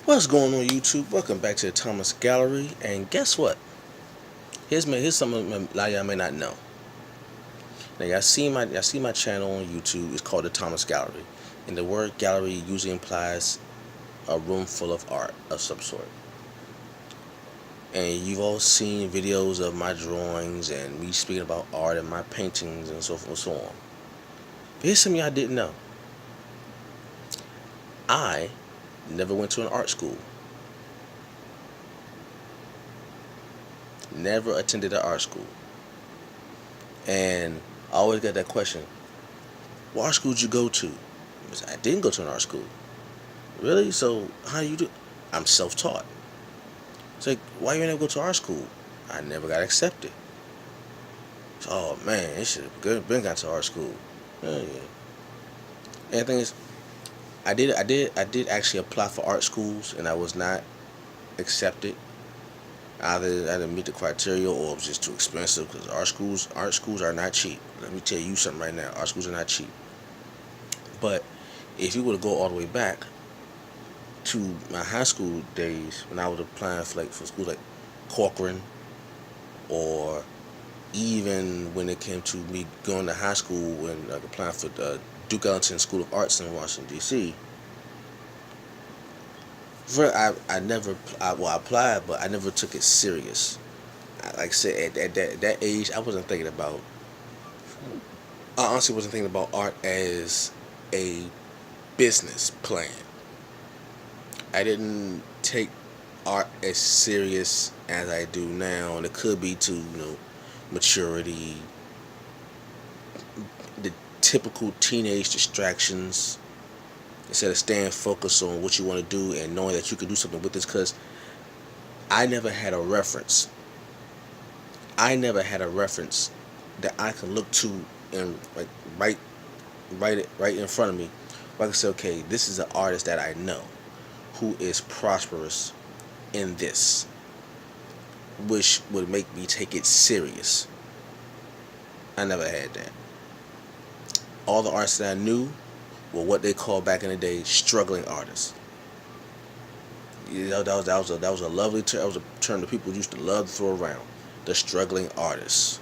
What's going on YouTube? Welcome back to the Thomas Gallery. And guess what? Here's something a lot of y'all may not know. Now y'all see my channel on YouTube. It's called the Thomas Gallery, and the word gallery usually implies a room full of art of some sort. And you've all seen videos of my drawings and me speaking about art and my paintings and so forth and so on. But here's something y'all didn't know. I never went to an art school. Never attended an art school. And I always got that question: what art school did you go to? I didn't go to an art school. Really? So how do you do? I'm self-taught. It's like, why you never go to art school? I never got accepted. So, oh man, it should have been got to art school. Oh, yeah. And the thing is, I did actually apply for art schools, and I was not accepted. Either I didn't meet the criteria, or it was just too expensive. Because art schools are not cheap. Let me tell you something right now. Art schools are not cheap. But if you were to go all the way back to my high school days, when I was applying for schools like Corcoran, or even when it came to me going to high school when applying for the Duke Ellington School of Arts in Washington D.C. I never I applied, but I never took it serious. Like I said, at that age, I honestly wasn't thinking about art as a business plan. I didn't take art as serious as I do now, and it could be to maturity, the typical teenage distractions, instead of staying focused on what you want to do and knowing that you can do something with this. Because I never had a reference. I never had a reference that I can look to and like right in front of me. Where I can say, okay, this is an artist that I know who is prosperous in this, which would make me take it serious. I never had that. All the artists that I knew were what they called back in the day struggling artists. That was a lovely term. That was a term that people used to love to throw around. The struggling artists,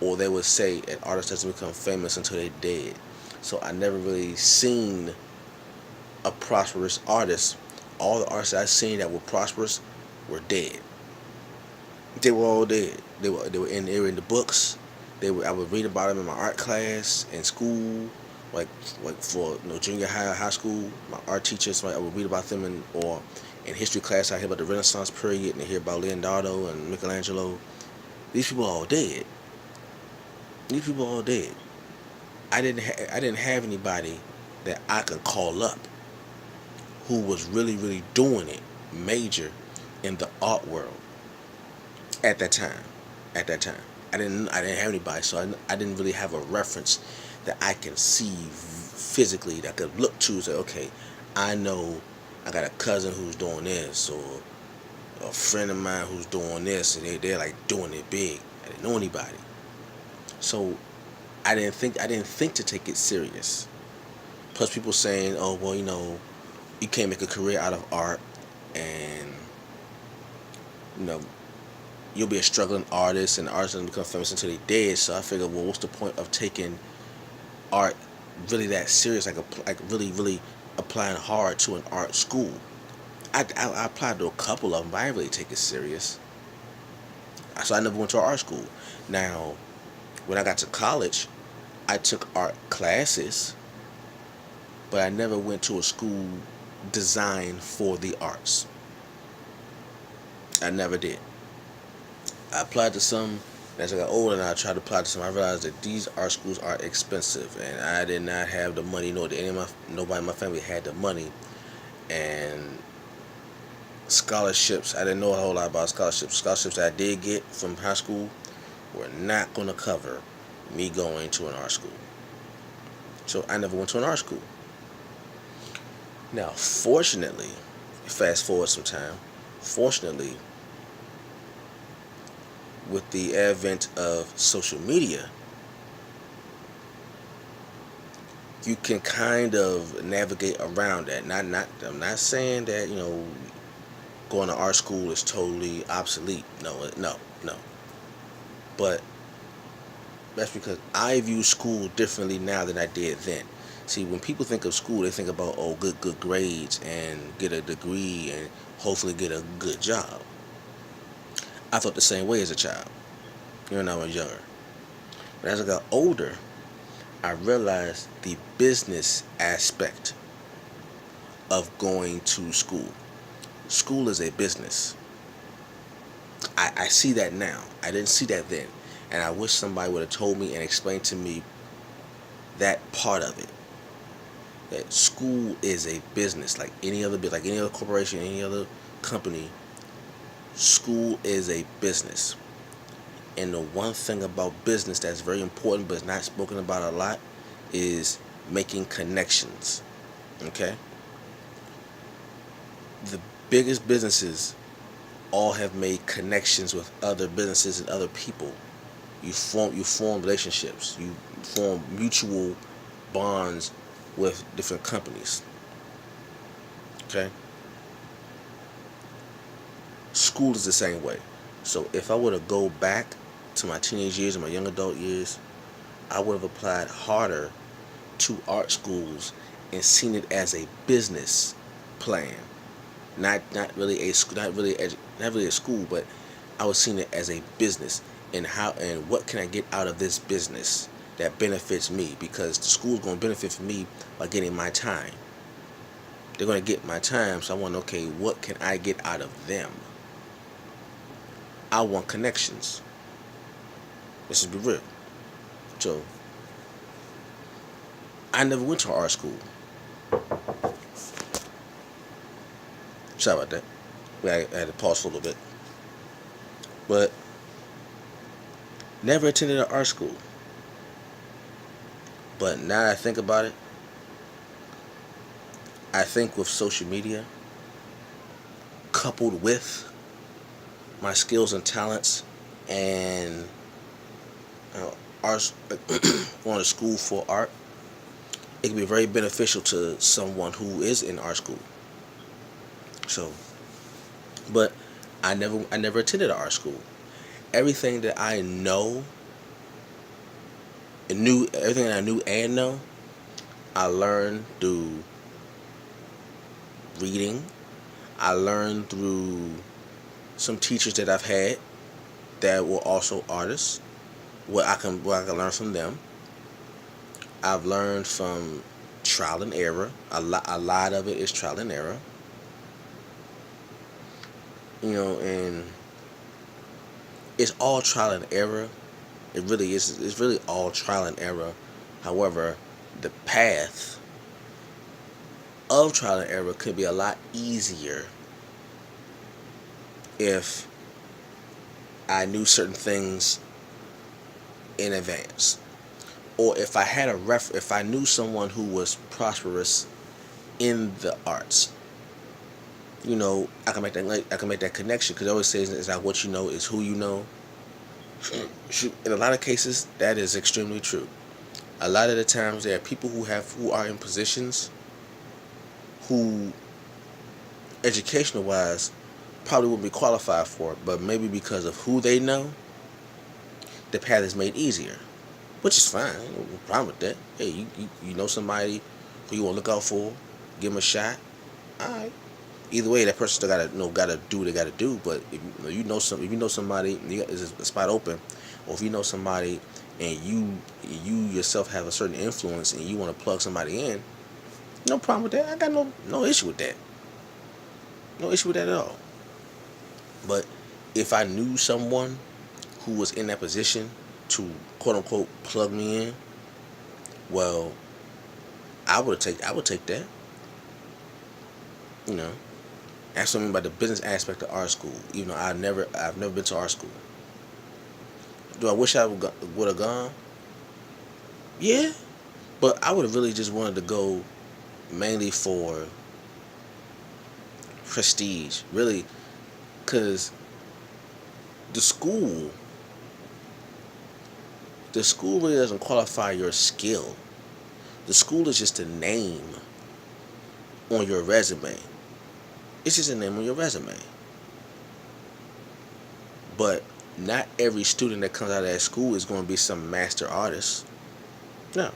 or they would say an artist doesn't become famous until they're dead. So I never really seen a prosperous artist. All the artists I seen that were prosperous were dead. They were all dead. They were in the books. I would read about them in my art class in school, like for junior high school. My art teachers, like, I would read about them or in history class. I hear about the Renaissance period and I hear about Leonardo and Michelangelo. These people are all dead. These people are all dead. I didn't have anybody that I could call up who was really doing it major in the art world at that time. At that time, I didn't have anybody, so I didn't really have a reference that I can see physically, that I could look to and say, okay, I know I got a cousin who's doing this, or a friend of mine who's doing this, and they're like doing it big. I didn't know anybody, so I didn't think to take it serious. Plus, people saying, oh well, you can't make a career out of art, and you know you'll be a struggling artist, and artists don't become famous until they're dead. So I figured, well, what's the point of taking art really that serious, like really applying hard to an art school? I applied to a couple of them, but I didn't really take it serious. So I never went to an art school. Now, when I got to college, I took art classes, but I never went to a school designed for the arts. I never did. I applied to some. As I got older and I tried to apply to some, I realized that these art schools are expensive, and I did not have the money, nor did nobody in my family had the money. And scholarships, I didn't know a whole lot about scholarships. Scholarships that I did get from high school were not going to cover me going to an art school. So I never went to an art school. Now, fortunately, fast forward some time, fortunately, with the advent of social media, you can kind of navigate around that. I'm not saying that going to art school is totally obsolete. No. But that's because I view school differently now than I did then. See, when people think of school, they think about good grades and get a degree and hopefully get a good job. I thought the same way as a child, when I was younger. But as I got older, I realized the business aspect of going to school. School is a business. I see that now. I didn't see that then. And I wish somebody would have told me and explained to me that part of it. That school is a business like any other like any other corporation, any other company. School is a business. And the one thing about business that's very important but is not spoken about a lot is making connections. Okay? The biggest businesses all have made connections with other businesses and other people. You form relationships. You form mutual bonds with different companies. Okay? School is the same way. So if I were to go back to my teenage years and my young adult years, I would have applied harder to art schools and seen it as a business plan. Not really a not really a school, but I was seeing it as a business, and how and what can I get out of this business that benefits me, because the school's going to benefit from me by getting my time. They're going to get my time, so I want, okay, what can I get out of them? I want connections. Let's just be real. So I never went to art school. Sorry about that. I had to pause for a little bit. But never attended an art school. But now that I think about it, I think with social media, coupled with my skills and talents and art, going to school for art, it can be very beneficial to someone who is in art school. So, but I never attended an art school. Everything that I know and knew, everything that I knew and know, I learned through reading. I learned through some teachers that I've had that were also artists. What I can learn from them. I've learned from trial and error. A lot of it is trial and error. And it's all trial and error. It really is. It's really all trial and error. However, the path of trial and error could be a lot easier if I knew certain things in advance, or if I had if I knew someone who was prosperous in the arts. I can make that connection, because I always say it's not what you know, it's who you know. In a lot of cases, that is extremely true. A lot of the times, there are people who are in positions who, educational wise, probably wouldn't be qualified for it, but maybe because of who they know, the path is made easier, which is fine. No problem with that. Hey, you know somebody who you want to look out for, give them a shot. All right. Either way, that person still gotta do what they gotta do. But if you know somebody, there's a spot open, or if you know somebody and you yourself have a certain influence and you want to plug somebody in, no problem with that. I got no issue with that. No issue with that at all. But if I knew someone who was in that position to quote unquote plug me in, well, I would take that. You know. Ask me about the business aspect of art school. I've never been to art school. Do I wish I would have gone? Yeah, but I would have really just wanted to go mainly for prestige, really, because the school, the school really doesn't qualify your skill. The school is just a name on your resume. It's just a name on your resume. But not every student that comes out of that school is going to be some master artist. No,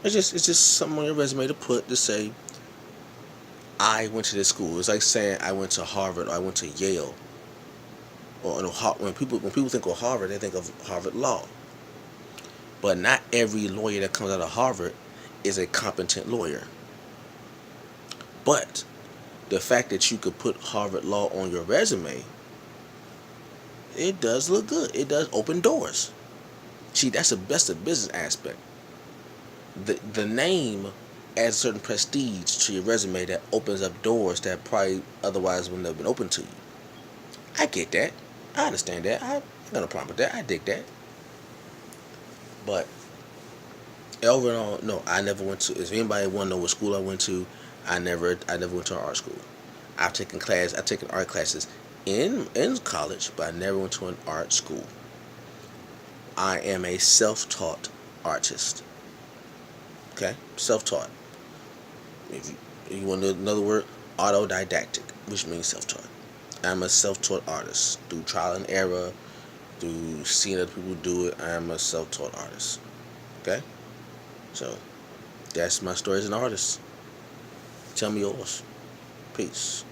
it's just something on your resume to put to say I went to this school. It's like saying I went to Harvard or I went to Yale. Or when people think of Harvard, they think of Harvard Law. But not every lawyer that comes out of Harvard is a competent lawyer. But the fact that you could put Harvard Law on your resume, it does look good. It does open doors. See, that's the business aspect. The name adds a certain prestige to your resume that opens up doors that probably otherwise wouldn't have been open to you. I get that. I understand that. I ain't got no problem with that. I dig that. But overall, no, I never went to. If anybody want to know what school I went to, I never went to an art school. I've taken art classes in college, but I never went to an art school. I am a self-taught artist. Okay, self-taught. If you want another word, autodidactic, which means self-taught. I'm a self-taught artist through trial and error, through seeing other people do it. I am a self-taught artist. Okay, so that's my story as an artist. Tell me yours. Peace.